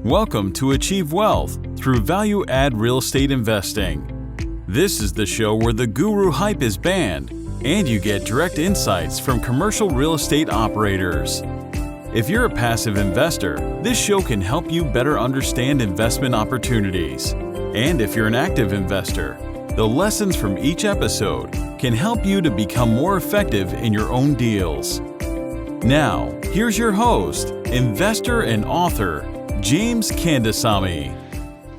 Welcome to Achieve Wealth through Value Add Real Estate Investing. This is the show where the guru hype is banned and you get direct insights from commercial real estate operators. If you're a passive investor, this show can help you better understand investment opportunities. And if you're an active investor, the lessons from each episode can help you to become more effective in your own deals. Now, here's your host, investor and author, James Kandasamy.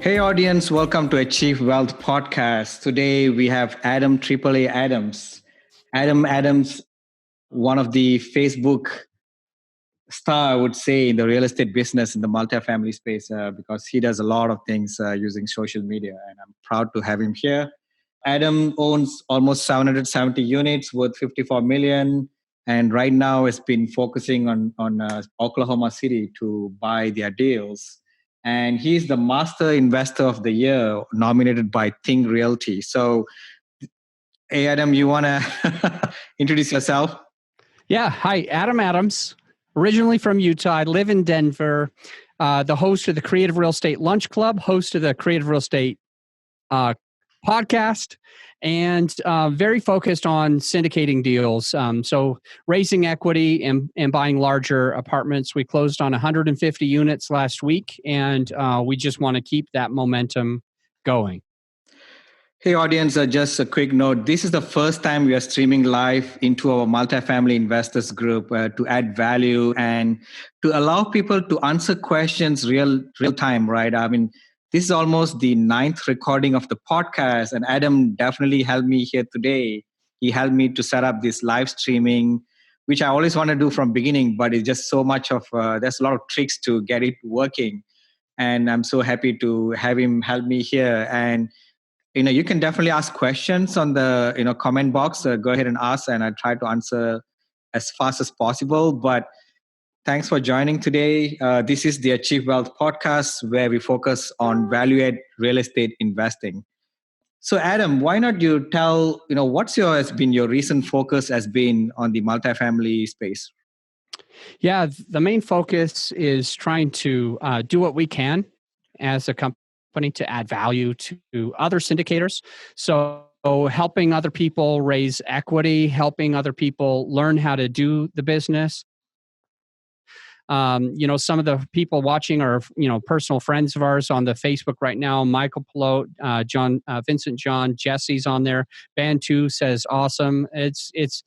Hey audience, welcome to Achieve Wealth Podcast. Today we have Adam AAA Adams. Adam Adams, one of the Facebook star, I would say, in the real estate business in the multifamily space because he does a lot of things using social media, and I'm proud to have him here. Adam owns almost 770 units worth $54 million, and right now has been focusing on Oklahoma City to buy their deals. And he's the Master Investor of the Year, nominated by Think Realty. So, hey, Adam, you want to introduce yourself? Yeah. Hi, Adam Adams, originally from Utah. I live in Denver, the host of the Creative Real Estate Lunch Club, host of the Creative Real Estate podcast, and very focused on syndicating deals. So raising equity and buying larger apartments. We closed on 150 units last week, and we just want to keep that momentum going. Hey audience, just a quick note. This is the first time we are streaming live into our multifamily investors group to add value and to allow people to answer questions real time, right? I mean, this is almost the 9th recording of the podcast, and Adam definitely helped me here today. He helped me to set up this live streaming, which I always want to do from beginning, but it's just so much of, there's a lot of tricks to get it working. And I'm so happy to have him help me here. And, you can definitely ask questions on the, comment box. Go ahead and ask, and I try to answer as fast as possible. But thanks for joining today. This is the Achieve Wealth Podcast, where we focus on value-add real estate investing. So, Adam, why not you tell, has been your recent focus has been on the multifamily space? Yeah, the main focus is trying to do what we can as a company to add value to other syndicators. So helping other people raise equity, helping other people learn how to do the business. Some of the people watching are, personal friends of ours on the Facebook right now. Michael Pelote, Vincent John, Jesse's on there. Band 2 says awesome. It's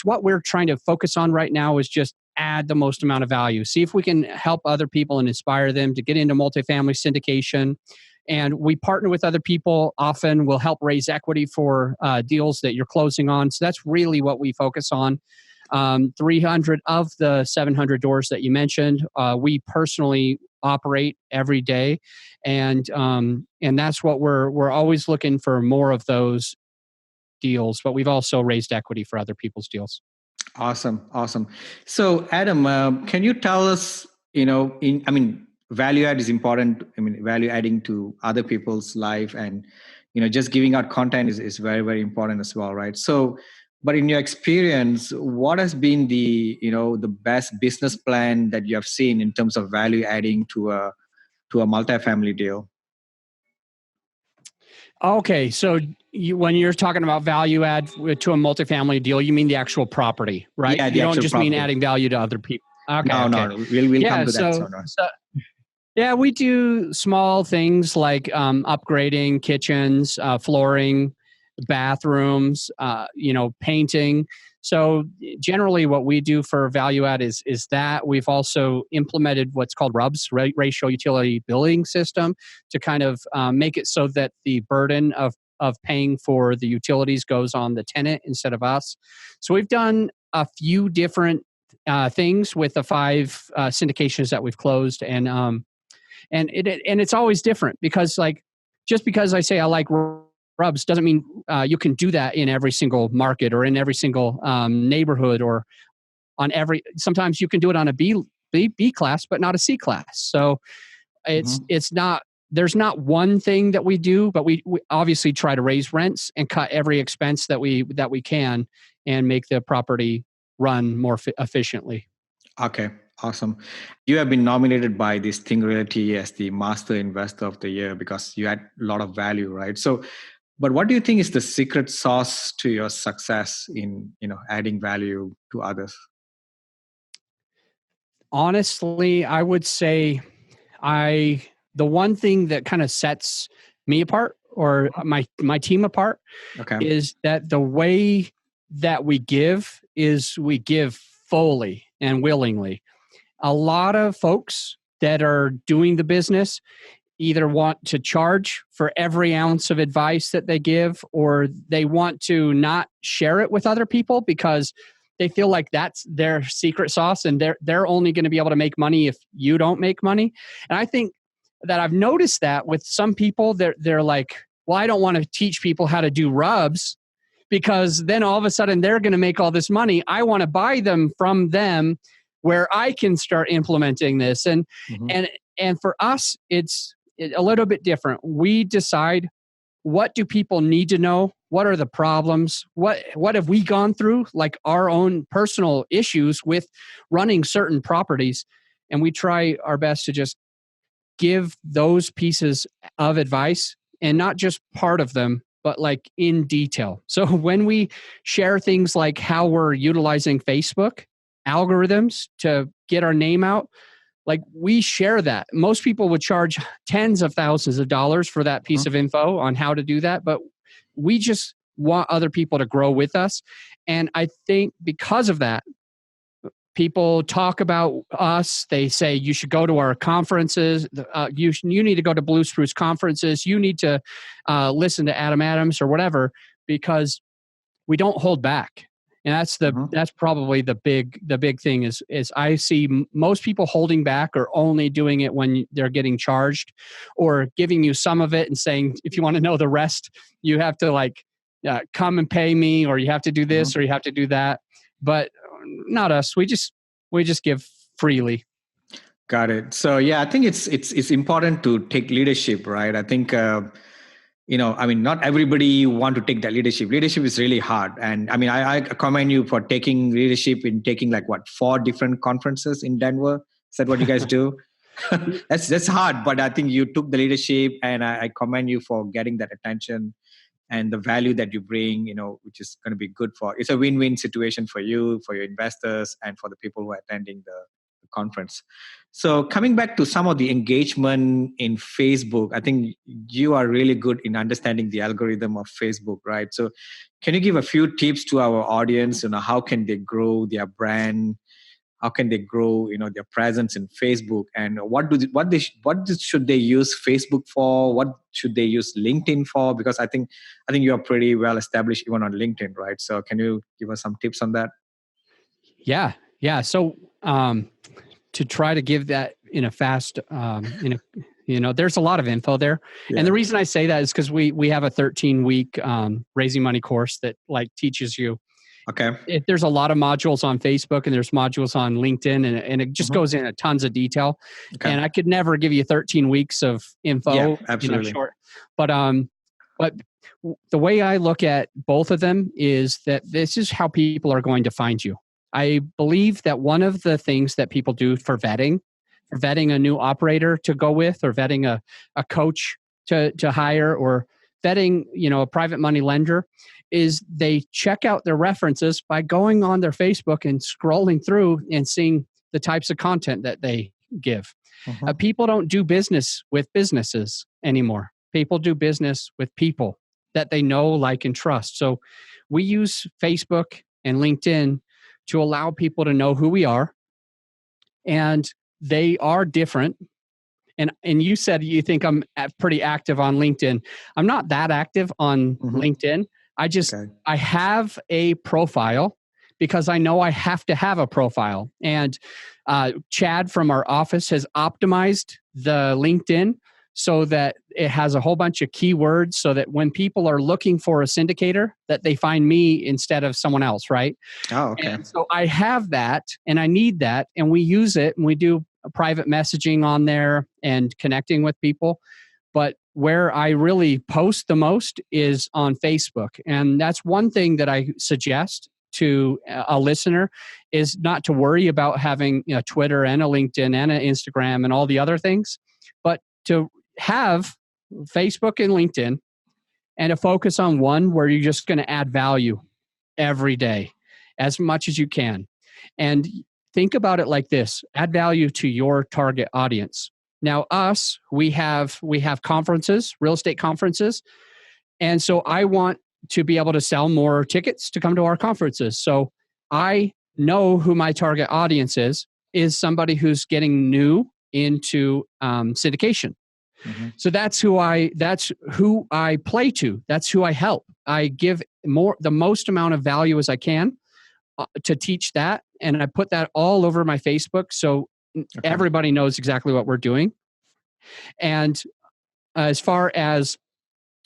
what we're trying to focus on right now is just add the most amount of value. See if we can help other people and inspire them to get into multifamily syndication. And we partner with other people. Often we'll help raise equity for deals that you're closing on. So that's really what we focus on. 300 of the 700 doors that you mentioned, we personally operate every day, and that's what we're always looking for, more of those deals. But we've also raised equity for other people's deals. Awesome. So, Adam, can you tell us, value add is important. Value adding to other people's life, and just giving out content is very, very important as well, right? So, but in your experience, what has been the best business plan that you have seen in terms of value adding to a multifamily deal? Okay, so when you're talking about value add to a multifamily deal, you mean the actual property, right? Yeah, you don't just property. mean adding value to other people. Okay, No, we'll come to that. Yeah, we do small things like upgrading kitchens, flooring, bathrooms, painting. So generally what we do for value add is that. We've also implemented what's called RUBS, Ratio Utility Billing System, to kind of make it so that the burden of paying for the utilities goes on the tenant instead of us. So we've done a few different things with the 5 syndications that we've closed, and it's always different because, like, just because I say I like RUBS doesn't mean you can do that in every single market or in every single neighborhood or on every. Sometimes you can do it on a B class, but not a C class. So it's not. There's not one thing that we do, but we obviously try to raise rents and cut every expense that we can and make the property run more efficiently. Okay. Awesome. You have been nominated by this Think Realty as the Master Investor of the Year because you add a lot of value, right? So, but what do you think is the secret sauce to your success in, adding value to others? Honestly, I would say the one thing that kind of sets me apart or my team apart Okay. is that the way that we give is we give fully and willingly. A lot of folks that are doing the business either want to charge for every ounce of advice that they give, or they want to not share it with other people because they feel like that's their secret sauce and they're only going to be able to make money if you don't make money. And I think that I've noticed that with some people, they're like, well, I don't want to teach people how to do rubs because then all of a sudden they're going to make all this money. I want to buy them from them where I can start implementing this. And and for us, it's a little bit different. We decide, what do people need to know? What are the problems? What have we gone through, like our own personal issues with running certain properties? And we try our best to just give those pieces of advice, and not just part of them, but like in detail. So when we share things like how we're utilizing Facebook algorithms to get our name out, like we share that. Most people would charge tens of thousands of dollars for that piece of info on how to do that, but we just want other people to grow with us. And I think because of that, people talk about us. They say, you should go to our conferences. You need to go to Blue Spruce conferences. You need to listen to Adam Adams or whatever, because we don't hold back. And that's probably the big thing is I see most people holding back or only doing it when they're getting charged, or giving you some of it and saying, if you want to know the rest, you have to come and pay me, or you have to do this or you have to do that. But not us. We just give freely. Got it. So yeah, I think it's important to take leadership, right? I think not everybody want to take that leadership. Leadership is really hard, and I commend you for taking leadership in taking 4 different conferences in Denver. Is that what you guys do? That's hard, but I think you took the leadership, and I commend you for getting that attention and the value that you bring, which is going to be good it's a win-win situation for you, for your investors, and for the people who are attending the conference. So coming back to some of the engagement in Facebook, I think you are really good in understanding the algorithm of Facebook, right? So can you give a few tips to our audience? How can they grow their brand? How can they grow, their presence in Facebook? And what should they use Facebook for? What should they use LinkedIn for? Because I think you are pretty well established even on LinkedIn, right? So can you give us some tips on that? Yeah. So to try to give that in a fast, there's a lot of info there. Yeah. And the reason I say that is because we have a 13-week raising money course that teaches you. Okay. There's a lot of modules on Facebook, and there's modules on LinkedIn, and it just goes into tons of detail. Okay. And I could never give you 13 weeks of info. Yeah, absolutely. Short. But the way I look at both of them is that this is how people are going to find you. I believe that one of the things that people do for vetting a new operator to go with, or vetting a coach to hire, or vetting, a private money lender, is they check out their references by going on their Facebook and scrolling through and seeing the types of content that they give. People don't do business with businesses anymore. People do business with people that they know, like, and trust. So we use Facebook and LinkedIn to allow people to know who we are, and they are different. And you said you think I'm pretty active on LinkedIn. I'm not that active on LinkedIn. I have a profile because I know I have to have a profile. And Chad from our office has optimized the LinkedIn so that it has a whole bunch of keywords, so that when people are looking for a syndicator, that they find me instead of someone else, right? Oh, okay. And so I have that, and I need that, and we use it, and we do private messaging on there and connecting with people. But where I really post the most is on Facebook. And that's one thing that I suggest to a listener is not to worry about having Twitter and a LinkedIn and an Instagram and all the other things, but to have Facebook and LinkedIn and to focus on one where you're just going to add value every day as much as you can. And think about it like this: add value to your target audience. Now, we have conferences, real estate conferences. And so I want to be able to sell more tickets to come to our conferences. So I know who my target audience is somebody who's getting new into syndication. Mm-hmm. So that's who I play to. That's who I help. I give the most amount of value as I can to teach that. And I put that all over my Facebook. So everybody knows exactly what we're doing. And as far as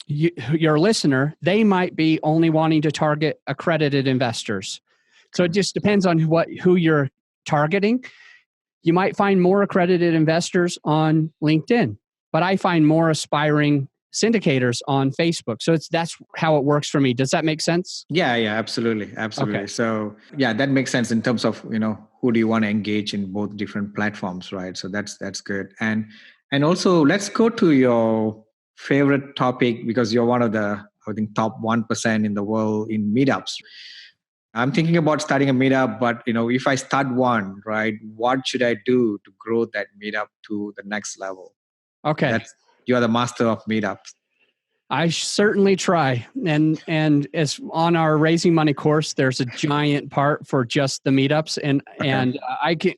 your listener, they might be only wanting to target accredited investors. So it just depends on who you're targeting. You might find more accredited investors on LinkedIn, but I find more aspiring syndicators on Facebook. So that's how it works for me. Does that make sense? Yeah, absolutely. Okay. So that makes sense in terms of, who do you want to engage in both different platforms, right? So that's good. And also let's go to your favorite topic, because you're one of the, I think, top 1% in the world in meetups. I'm thinking about starting a meetup, but if I start one, right, what should I do to grow that meetup to the next level? Okay. You are the master of meetups. I certainly try. And as on our Raising Money course, there's a giant part for just the meetups. And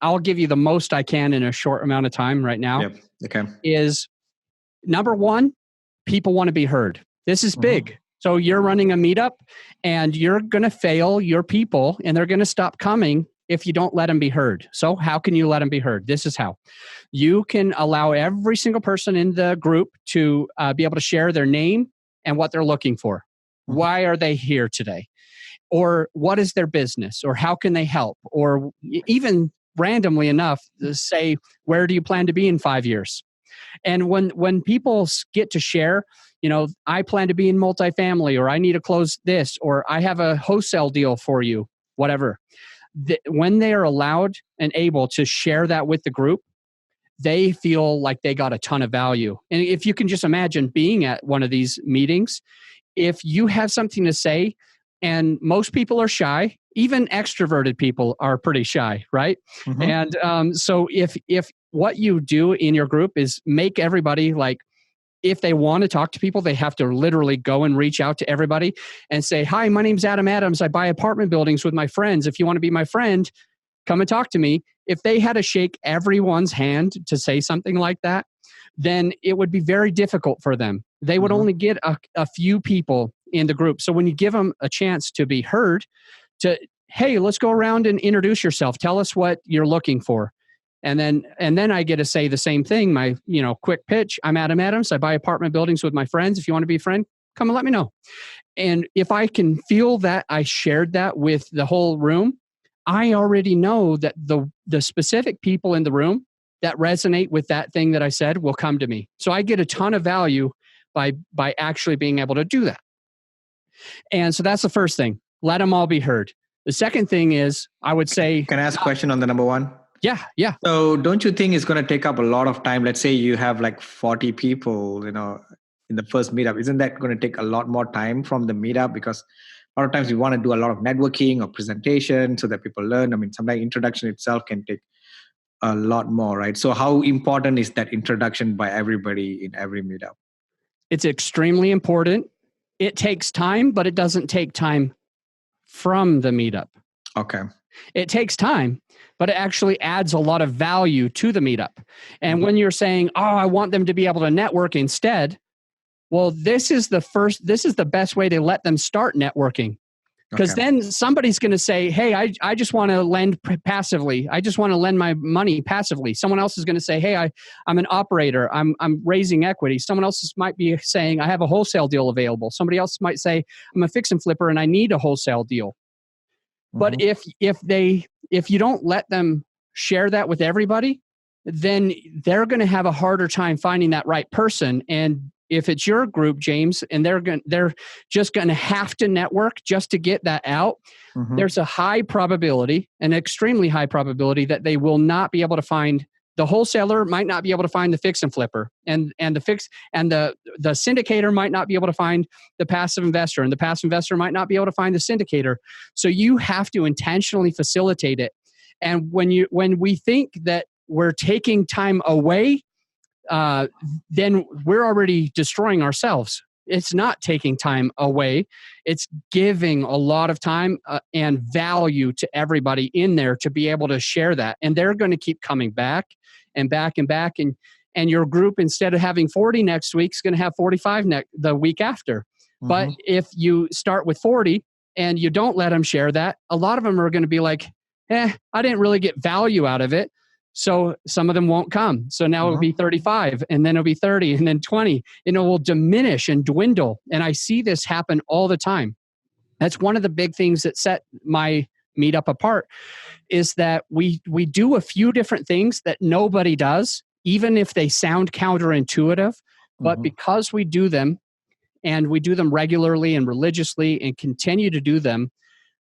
I'll give you the most I can in a short amount of time right now. Yep. Okay. Is number one, people want to be heard. This is big. Mm-hmm. So you're running a meetup and you're going to fail your people and they're going to stop coming if you don't let them be heard. So how can you let them be heard? This is how. You can allow every single person in the group to be able to share their name and what they're looking for. Mm-hmm. Why are they here today? Or what is their business? Or how can they help? Or even randomly enough, say, where do you plan to be in 5 years? And when people get to share, I plan to be in multifamily, or I need to close this, or I have a wholesale deal for you, whatever. When they are allowed and able to share that with the group, they feel like they got a ton of value. And if you can just imagine being at one of these meetings, if you have something to say, and most people are shy, even extroverted people are pretty shy, right? Mm-hmm. And so if what you do in your group is make everybody, like, if they want to talk to people, they have to literally go and reach out to everybody and say, hi, my name's Adam Adams. I buy apartment buildings with my friends. If you want to be my friend, come and talk to me. If they had to shake everyone's hand to say something like that, then it would be very difficult for them. They would only get a few people in the group. So when you give them a chance to be heard, hey, let's go around and introduce yourself. Tell us what you're looking for. And then I get to say the same thing, my quick pitch. I'm Adam Adams. I buy apartment buildings with my friends. If you want to be a friend, come and let me know. And if I can feel that I shared that with the whole room, I already know that the specific people in the room that resonate with that thing that I said will come to me. So I get a ton of value by actually being able to do that. And so that's the first thing. Let them all be heard. The second thing is, I would say... Can I ask a question on the number one? Yeah. So don't you think it's going to take up a lot of time? Let's say you have like 40 people, in the first meetup. Isn't that going to take a lot more time from the meetup? Because a lot of times we want to do a lot of networking or presentation so that people learn. I mean, sometimes introduction itself can take a lot more, right? So how important is that introduction by everybody in every meetup? It's extremely important. It takes time, but it doesn't take time from the meetup. Okay. It takes time, but it actually adds a lot of value to the meetup. And when you're saying, I want them to be able to network instead, well, this is the best way to let them start networking. Because then somebody's going to say, hey, I just want to lend passively. I just want to lend my money passively. Someone else is going to say, hey, I'm an operator. I'm raising equity. Someone else might be saying, I have a wholesale deal available. Somebody else might say, I'm a fix and flipper and I need a wholesale deal. But if you don't let them share that with everybody, then they're going to have a harder time finding that right person. And if it's your group, James, and they're just going to have to network just to get that out, there's a high probability, an extremely high probability that they will not be able to find. The wholesaler might not be able to find the fix and flipper, and the syndicator might not be able to find the passive investor, and the passive investor might not be able to find the syndicator. So you have to intentionally facilitate it. And when we think that we're taking time away, then we're already destroying ourselves. It's not taking time away. It's giving a lot of time and value to everybody in there to be able to share that. And they're going to keep coming back and back and back. And your group, instead of having 40 next week, is going to have 45 the week after. But if you start with 40 and you don't let them share that, a lot of them are going to be like, I didn't really get value out of it. So some of them won't come. So now it'll be 35, and then it'll be 30, and then 20, and it will diminish and dwindle. And I see this happen all the time. That's one of the big things that set my meetup apart, is that we do a few different things that nobody does, even if they sound counterintuitive. But because we do them, and we do them regularly and religiously and continue to do them,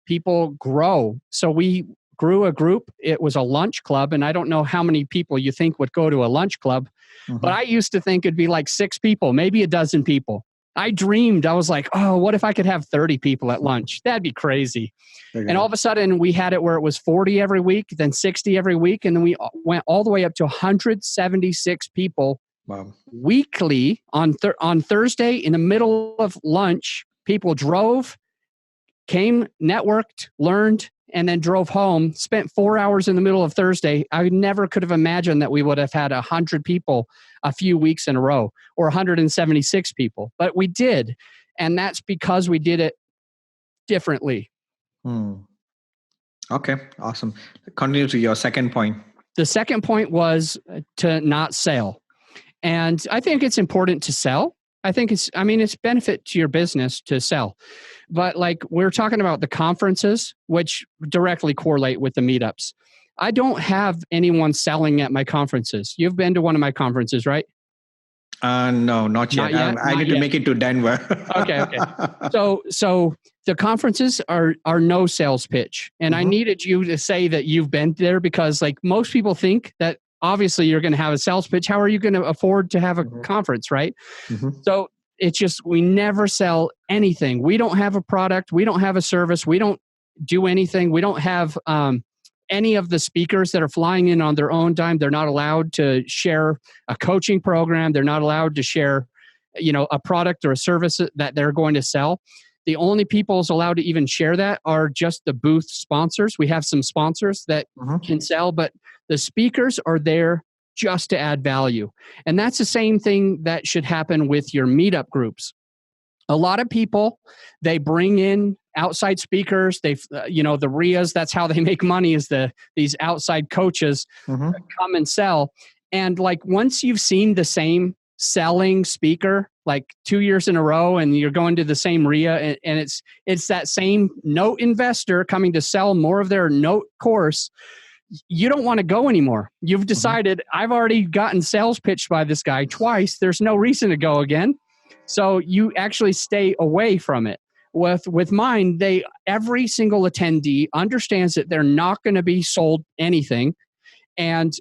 people grow. So we grew a group. It was a lunch club, and I don't know how many people you think would go to a lunch club, but I used to think it'd be like 6 people, maybe a dozen people. I was like, oh, what if I could have 30 people at lunch? That'd be crazy. And all of a sudden we had it where it was 40 every week, then 60 every week, and then we went all the way up to 176 people weekly on Thursday in the middle of lunch. People drove, came, networked, learned, and then drove home, spent 4 hours in the middle of Thursday. I never could have imagined that we would have had 100 people a few weeks in a row, or 176 people, but we did. And that's because we did it differently. Okay, awesome. Continue to your second point. The second point was to not sell. And I think it's important to sell. I think it's benefit to your business to sell. But like we're talking about the conferences, which directly correlate with the meetups. I don't have anyone selling at my conferences. You've been to one of my conferences, right? No, not yet. I need to make it to Denver. Okay. So the conferences are no sales pitch. And I needed you to say that you've been there, because like most people think that obviously you're going to have a sales pitch. How are you going to afford to have a conference, right? So it's just, we never sell anything. We don't have a product. We don't have a service. We don't do anything. We don't have any of the speakers that are flying in on their own dime. They're not allowed to share a coaching program. They're not allowed to share, a product or a service that they're going to sell. The only people who's allowed to even share that are just the booth sponsors. We have some sponsors that can sell, but the speakers are there just to add value. And that's the same thing that should happen with your meetup groups. A lot of people, they bring in outside speakers. The RIAs, that's how they make money, is these outside coaches that come and sell. And like once you've seen the same selling speaker like 2 years in a row, and you're going to the same RIA, and it's that same note investor coming to sell more of their note course, you don't want to go anymore. You've decided, I've already gotten sales pitched by this guy twice. There's no reason to go again. So you actually stay away from it. With mine, every single attendee understands that they're not going to be sold anything. And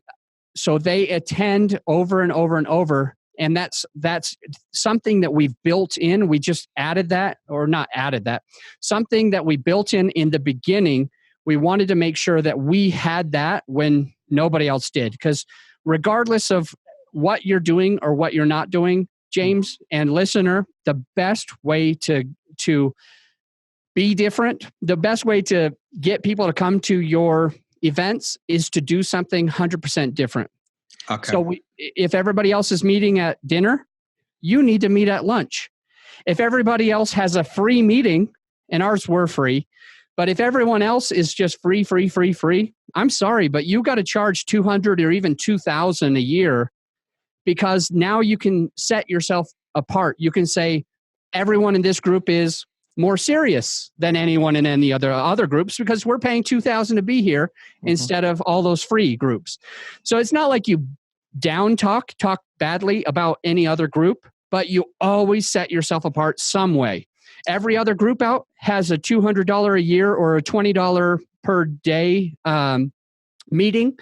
so they attend over and over and over. And that's something that we've built in. We just added that, or not added that, something that we built in the beginning. We wanted to make sure that we had that when nobody else did. Because regardless of what you're doing or what you're not doing, James and listener, the best way to be different, the best way to get people to come to your events is to do something 100% different. Okay. So if everybody else is meeting at dinner, you need to meet at lunch. If everybody else has a free meeting, and ours were free, but if everyone else is just free, I'm sorry, but you got to charge $200 or even $2,000 a year, because now you can set yourself apart. You can say everyone in this group is more serious than anyone in any other groups, because we're paying $2,000 to be here instead of all those free groups. So it's not like you talk badly about any other group. but you always set yourself apart some way. Every other group out has a $200 a year or a $20 per day meeting.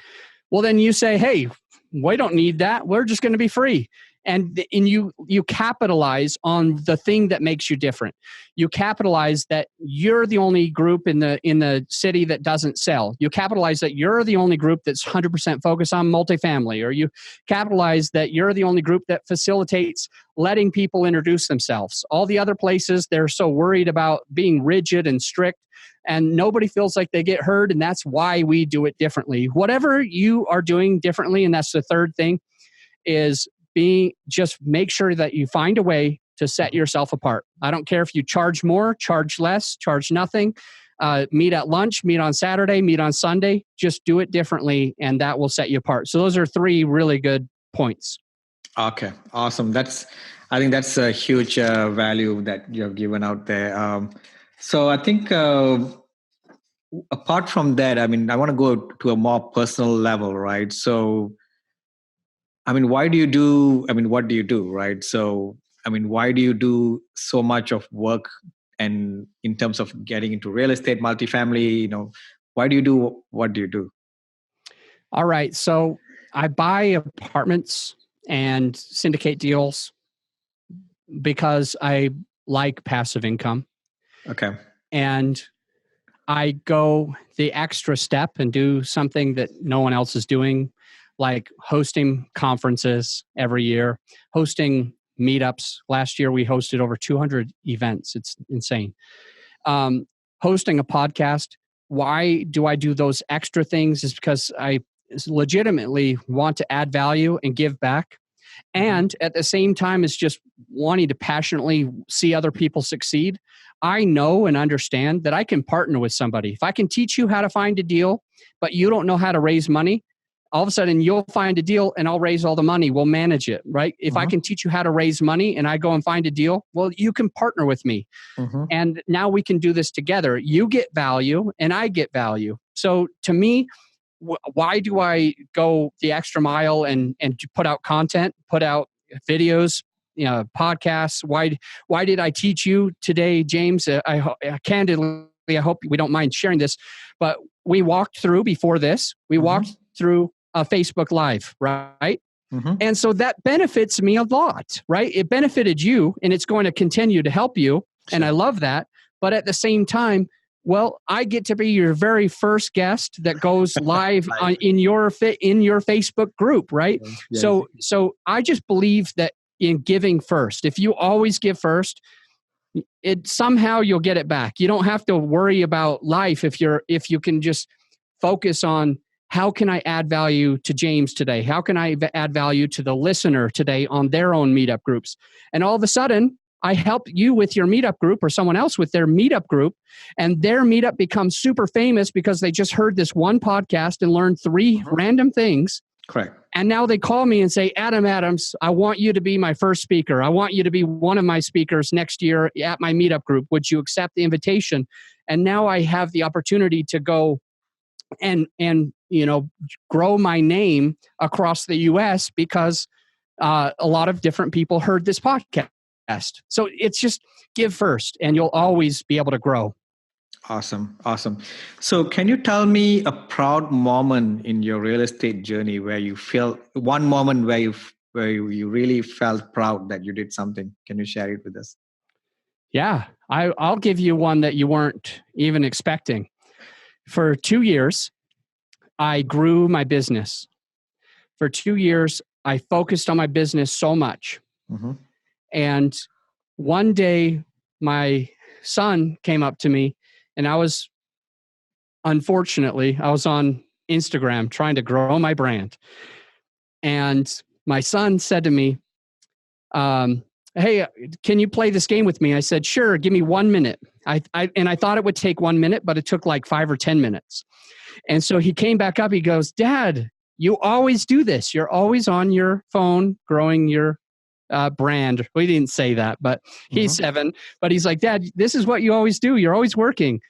Well, then you say, hey, we don't need that. We're just going to be free. And you capitalize on the thing that makes you different. You capitalize that you're the only group in the city that doesn't sell. You capitalize that you're the only group that's 100% focused on multifamily, or you capitalize that you're the only group that facilitates letting people introduce themselves. All the other places, they're so worried about being rigid and strict, and nobody feels like they get heard, and that's why we do it differently. Whatever you are doing differently, and that's the third thing, is just make sure that you find a way to set yourself apart. I don't care if you charge more, charge less, charge nothing, meet at lunch, meet on Saturday, meet on Sunday, just do it differently, and that will set you apart. So those are 3 really good points. Okay, awesome. I think that's a huge value that you have given out there. So I think apart from that, I want to go to a more personal level, right? So what do you do, right? So, why do you do so much of work, and in terms of getting into real estate, multifamily, why do you do what do you do? All right. So I buy apartments and syndicate deals because I like passive income. Okay. And I go the extra step and do something that no one else is doing, like hosting conferences every year, hosting meetups. Last year, we hosted over 200 events. It's insane. Hosting a podcast. Why do I do those extra things? Is because I legitimately want to add value and give back. And at the same time as just wanting to passionately see other people succeed, I know and understand that I can partner with somebody. If I can teach you how to find a deal, but you don't know how to raise money, all of a sudden you'll find a deal and I'll raise all the money. We'll manage it, right? If I can teach you how to raise money and I go and find a deal, well, you can partner with me. And now we can do this together. You get value and I get value. So to me, why do I go the extra mile and put out content, put out videos, podcasts? Why did I teach you today, James? Candidly, I hope we don't mind sharing this, but we walked through before this. We walked through a Facebook Live, right? And so that benefits me a lot, right? It benefited you, and it's going to continue to help you. Sure. And I love that. But at the same time, well, I get to be your very first guest that goes live in your Facebook group, right? Yes. So I just believe that in giving first. If you always give first, somehow you'll get it back. You don't have to worry about life if you can just focus on, how can I add value to James today? How can I add value to the listener today on their own meetup groups? And all of a sudden, I help you with your meetup group or someone else with their meetup group, and their meetup becomes super famous because they just heard this one podcast and learned 3 random things. Correct. And now they call me and say, Adam Adams, I want you to be my first speaker. I want you to be one of my speakers next year at my meetup group. Would you accept the invitation? And now I have the opportunity to go and grow my name across the U.S. because a lot of different people heard this podcast. So it's just give first, and you'll always be able to grow. Awesome. So can you tell me a proud moment in your real estate journey where you feel one moment where you really felt proud that you did something? Can you share it with us? Yeah, I'll give you one that you weren't even expecting. For 2 years, I grew my business. For 2 years, I focused on my business so much. And one day, my son came up to me, and I was on Instagram trying to grow my brand. And my son said to me, hey, can you play this game with me? I said, sure, give me 1 minute. I thought it would take 1 minute, but it took like 5 or 10 minutes. And so he came back up, he goes, Dad, you always do this. You're always on your phone growing your brand. We didn't say that, but he's 7. But he's like, Dad, this is what you always do. You're always working.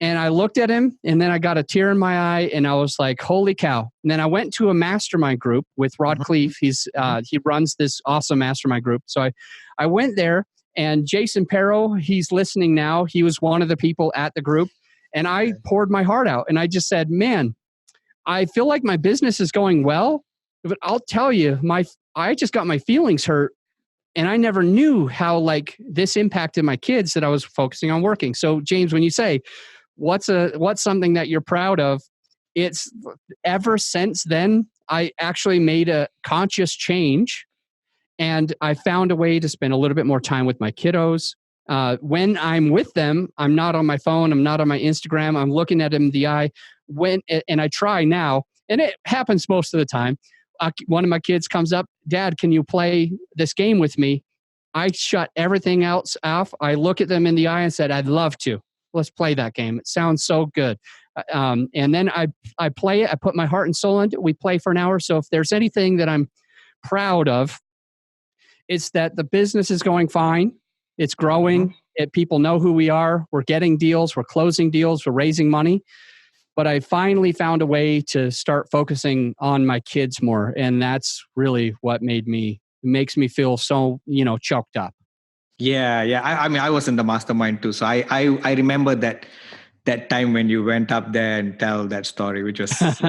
And I looked at him, and then I got a tear in my eye, and I was like, holy cow. And then I went to a mastermind group with Rod Cleef. He runs this awesome mastermind group. So I went there, and Jason Perro, he's listening now. He was one of the people at the group. And I poured my heart out, and I just said, man, I feel like my business is going well, but I'll tell you, I just got my feelings hurt, and I never knew how like this impacted my kids that I was focusing on working. So James, when you say, what's something that you're proud of? It's ever since then, I actually made a conscious change, and I found a way to spend a little bit more time with my kiddos. When I'm with them, I'm not on my phone. I'm not on my Instagram. I'm looking at them in the eye. And I try now, and it happens most of the time. One of my kids comes up, Dad, can you play this game with me? I shut everything else off. I look at them in the eye and said, I'd love to. Let's play that game. It sounds so good. And then I play it. I put my heart and soul into it. We play for an hour. So if there's anything that I'm proud of, it's that the business is going fine. It's growing. People know who we are. We're getting deals. We're closing deals. We're raising money. But I finally found a way to start focusing on my kids more. And that's really what makes me feel so, choked up. Yeah. I mean, I was in the mastermind too. So I remember that time when you went up there and tell that story, which was... and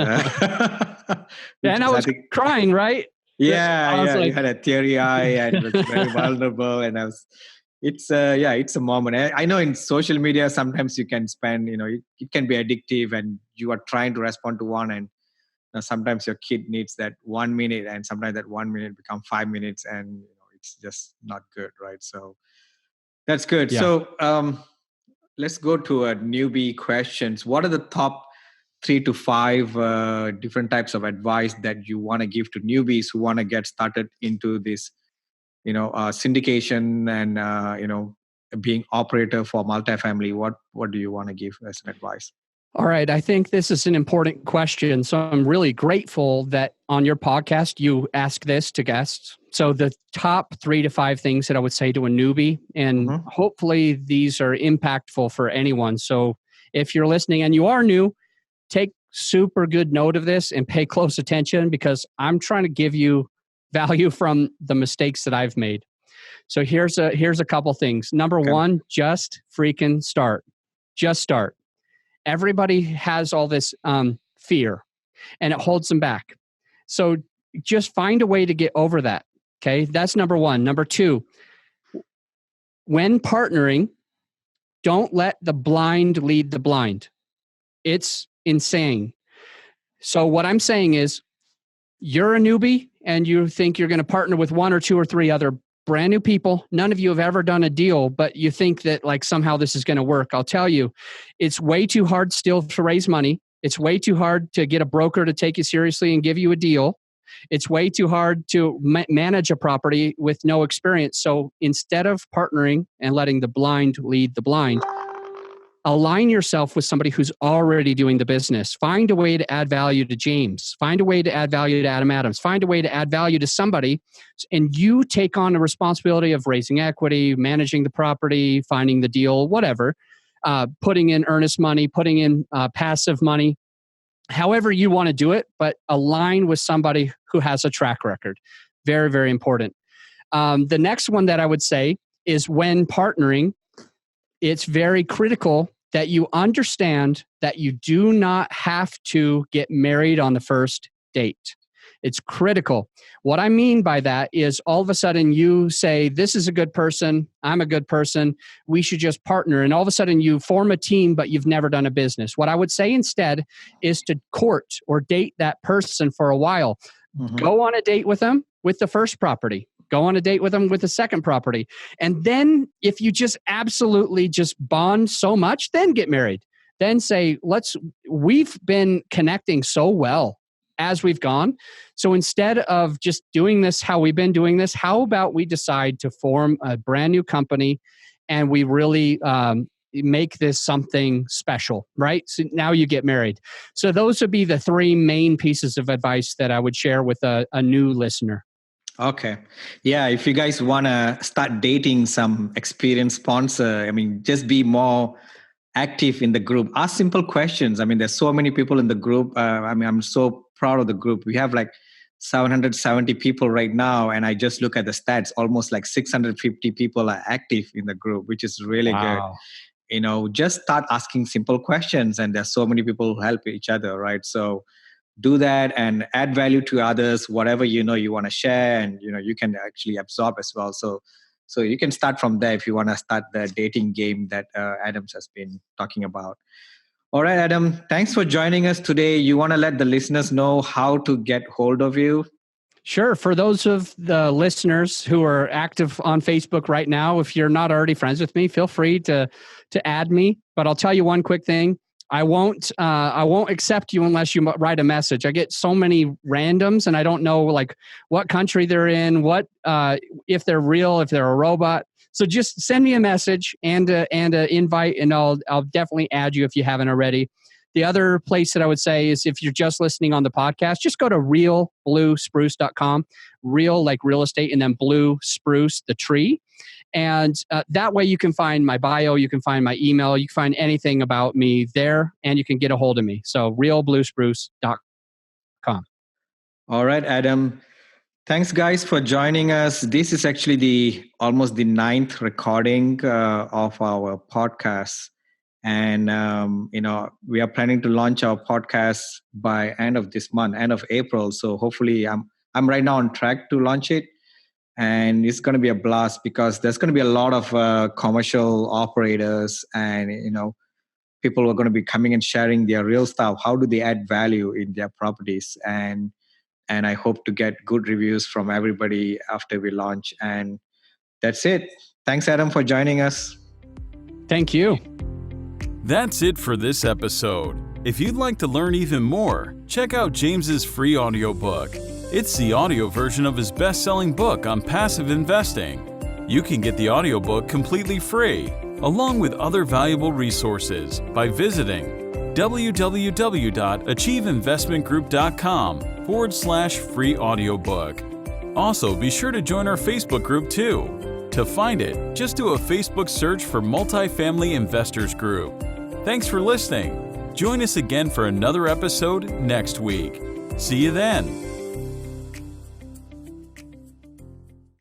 I was crying, right? Yeah. You had a teary eye and it was very vulnerable. And it's a moment. I know in social media, sometimes you can spend, it can be addictive and you are trying to respond to one. And sometimes your kid needs that 1 minute, and sometimes that 1 minute become 5 minutes, and it's just not good, right? So that's good. Yeah. So let's go to a newbie questions. What are the top 3 to 5 different types of advice that you want to give to newbies who want to get started into this, syndication and, being operator for multifamily? What do you want to give as an advice? All right. I think this is an important question. So I'm really grateful that on your podcast, you ask this to guests. So the top 3 to 5 things that I would say to a newbie, and hopefully these are impactful for anyone. So if you're listening and you are new, take super good note of this and pay close attention, because I'm trying to give you value from the mistakes that I've made. So here's a couple things. Number 1, just freaking start. Just start. Everybody has all this fear, and it holds them back. So just find a way to get over that. Okay, that's number 1. Number 2, when partnering, don't let the blind lead the blind. It's insane. So what I'm saying is, you're a newbie and you think you're going to partner with 1 or 2 or 3 other brand new people. None of you have ever done a deal, but you think that like somehow this is going to work. I'll tell you, it's way too hard still to raise money. It's way too hard to get a broker to take you seriously and give you a deal. It's way too hard to manage a property with no experience. So instead of partnering and letting the blind lead the blind, align yourself with somebody who's already doing the business. Find a way to add value to James. Find a way to add value to Adam Adams. Find a way to add value to somebody, and you take on the responsibility of raising equity, managing the property, finding the deal, whatever, putting in earnest money, putting in passive money, however you want to do it, but align with somebody who has a track record. Very, very important. The next one that I would say is, when partnering, it's very critical that you understand that you do not have to get married on the first date. It's critical. What I mean by that is, all of a sudden you say, this is a good person, I'm a good person, we should just partner. And all of a sudden you form a team, but you've never done a business. What I would say instead is to court or date that person for a while. Go on a date with them with the first property. Go on a date with them with the second property. And then if you just absolutely just bond so much, then get married. Then say, we've been connecting so well as we've gone. So instead of just doing this how we've been doing this, how about we decide to form a brand new company and we really make this something special, right? So now you get married. So those would be the 3 main pieces of advice that I would share with a new listener. Okay. Yeah. If you guys want to start dating some experienced sponsor, I mean, just be more active in the group. Ask simple questions. I mean, there's so many people in the group. I'm so proud of the group. We have like 770 people right now, and I just look at the stats. Almost like 650 people are active in the group, which is really good. Just start asking simple questions, and there's so many people who help each other, right? So do that and add value to others, whatever you want to share, and you can actually absorb as well. So you can start from there if you want to start the dating game that Adams has been talking about. All right, Adam, thanks for joining us today. You want to let the listeners know how to get hold of you? Sure. For those of the listeners who are active on Facebook right now, if you're not already friends with me, feel free to add me. But I'll tell you one quick thing. I won't accept you unless you write a message. I get so many randoms, and I don't know like what country they're in, what if they're real, if they're a robot. So just send me a message and an invite, and I'll definitely add you if you haven't already. The other place that I would say is if you're just listening on the podcast, just go to realbluespruce.com. Real like real estate, and then blue spruce, the tree. And that way you can find my bio, you can find my email, you can find anything about me there, and you can get a hold of me. So realbluespruce.com. All right, Adam. Thanks, guys, for joining us. This is actually almost the 9th recording of our podcast. And, we are planning to launch our podcast by end of this month, end of April. So hopefully I'm right now on track to launch it. And it's going to be a blast because there's going to be a lot of commercial operators and, people who are going to be coming and sharing their real stuff. How do they add value in their properties? And I hope to get good reviews from everybody after we launch. And that's it. Thanks, Adam, for joining us. Thank you. That's it for this episode. If you'd like to learn even more, check out James's free audiobook. It's the audio version of his best-selling book on passive investing. You can get the audiobook completely free, along with other valuable resources, by visiting www.achieveinvestmentgroup.com/free audiobook. Also, be sure to join our Facebook group too. To find it, just do a Facebook search for Multifamily Investors Group. Thanks for listening. Join us again for another episode next week. See you then.